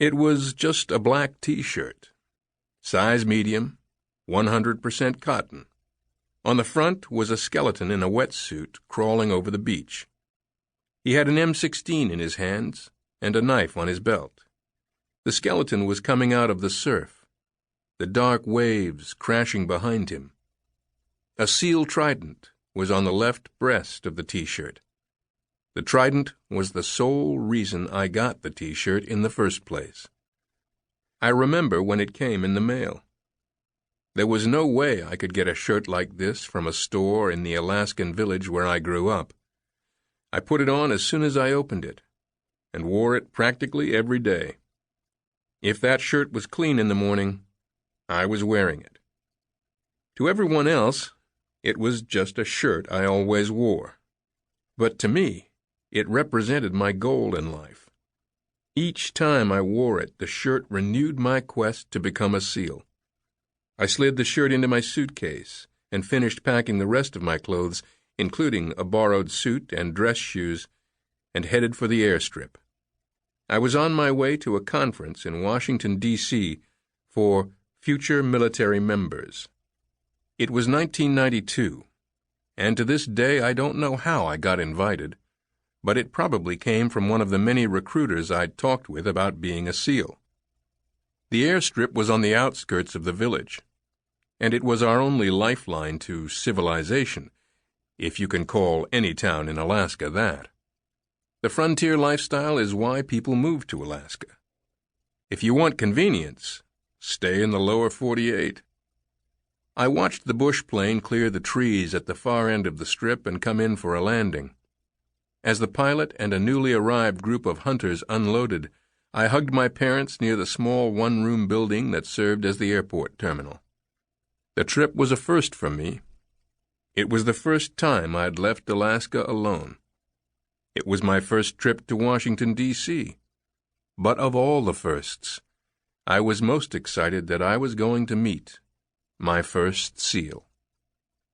It was just a black T-shirt, size medium, 100% cotton. On the front was a skeleton in a wetsuit crawling over the beach. He had an M16 in his hands and a knife on his belt. The skeleton was coming out of the surf, the dark waves crashing behind him. A seal trident was on the left breast of the T-shirt. The trident was the sole reason I got the T-shirt in the first place. I remember when it came in the mail. There was no way I could get a shirt like this from a store in the Alaskan village where I grew up. I put it on as soon as I opened it, and wore it practically every day. If that shirt was clean in the morning, I was wearing it. To everyone else, it was just a shirt I always wore. But to me, it represented my goal in life. Each time I wore it, the shirt renewed my quest to become a SEAL. I slid the shirt into my suitcase and finished packing the rest of my clothes, including a borrowed suit and dress shoes, and headed for the airstrip. I was on my way to a conference in Washington, D.C. for future military members. It was 1992, and to this day I don't know how I got invited, but it probably came from one of the many recruiters I'd talked with about being a SEAL. The airstrip was on the outskirts of the village, and it was our only lifeline to civilization, if you can call any town in Alaska that. The frontier lifestyle is why people move to Alaska. If you want convenience, stay in the lower 48. I watched the bush plane clear the trees at the far end of the strip and come in for a landing. As the pilot and a newly arrived group of hunters unloaded, I hugged my parents near the small one-room building that served as the airport terminal. The trip was a first for me. It was the first time I'd left Alaska alone. It was my first trip to Washington, D.C. But of all the firsts, I was most excited that I was going to meet my first SEAL.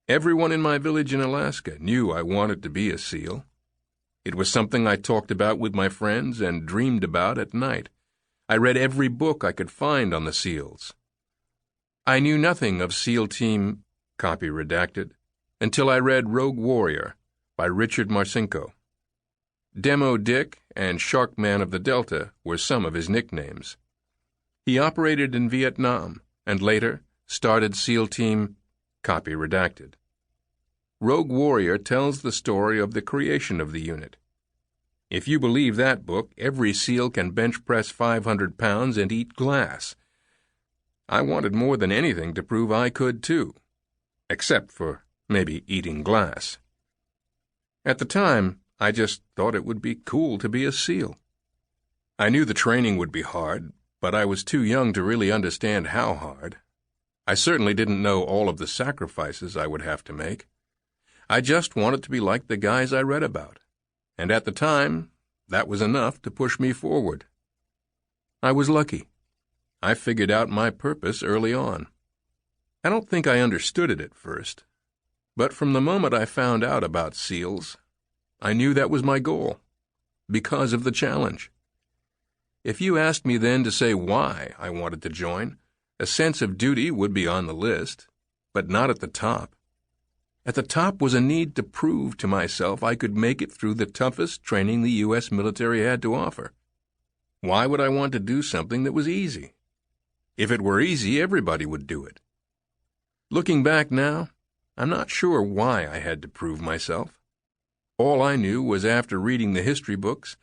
Everyone in my village in Alaska knew I wanted to be a SEAL. It was something I talked about with my friends and dreamed about at night. I read every book I could find on the SEALs. I knew nothing of SEAL Team, copy redacted, until I read Rogue Warrior by Richard Marcinko. Demo Dick and Sharkman of the Delta were some of his nicknames. He operated in Vietnam and later started SEAL Team, copy redacted. Rogue Warrior tells the story of the creation of the unit. If you believe that book, every SEAL can bench press 500 pounds and eat glass. I wanted more than anything to prove I could too, except for maybe eating glass. At the time, I just thought it would be cool to be a SEAL. I knew the training would be hard, but I was too young to really understand how hard. I certainly didn't know all of the sacrifices I would have to make. I just wanted to be like the guys I read about, and at the time, that was enough to push me forward. I was lucky. I figured out my purpose early on. I don't think I understood it at first, but from the moment I found out about SEALs, I knew that was my goal, because of the challenge. If you asked me then to say why I wanted to join, a sense of duty would be on the list, but not at the top. At the top was a need to prove to myself I could make it through the toughest training the U.S. military had to offer. Why would I want to do something that was easy? If it were easy, everybody would do it. Looking back now, I'm not sure why I had to prove myself. All I knew was after reading the history books,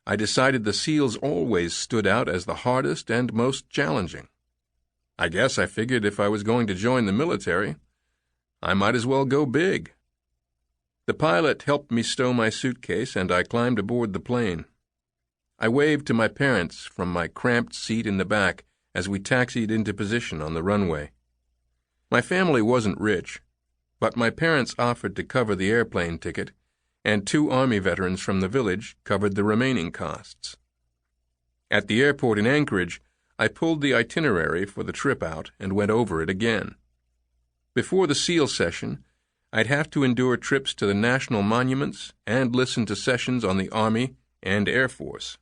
I decided the SEALs always stood out as the hardest and most challenging. I guess I figured if I was going to join the military, I might as well go big. The pilot helped me stow my suitcase, and I climbed aboard the plane. I waved to my parents from my cramped seat in the back as we taxied into position on the runway. My family wasn't rich, but my parents offered to cover the airplane ticket, and 2 Army veterans from the village covered the remaining costs. At the airport in Anchorage, I pulled the itinerary for the trip out and went over it again. Before the SEAL session, I'd have to endure trips to the national monuments and listen to sessions on the Army and Air Force.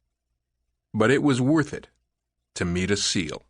But it was worth it. to meet a SEAL.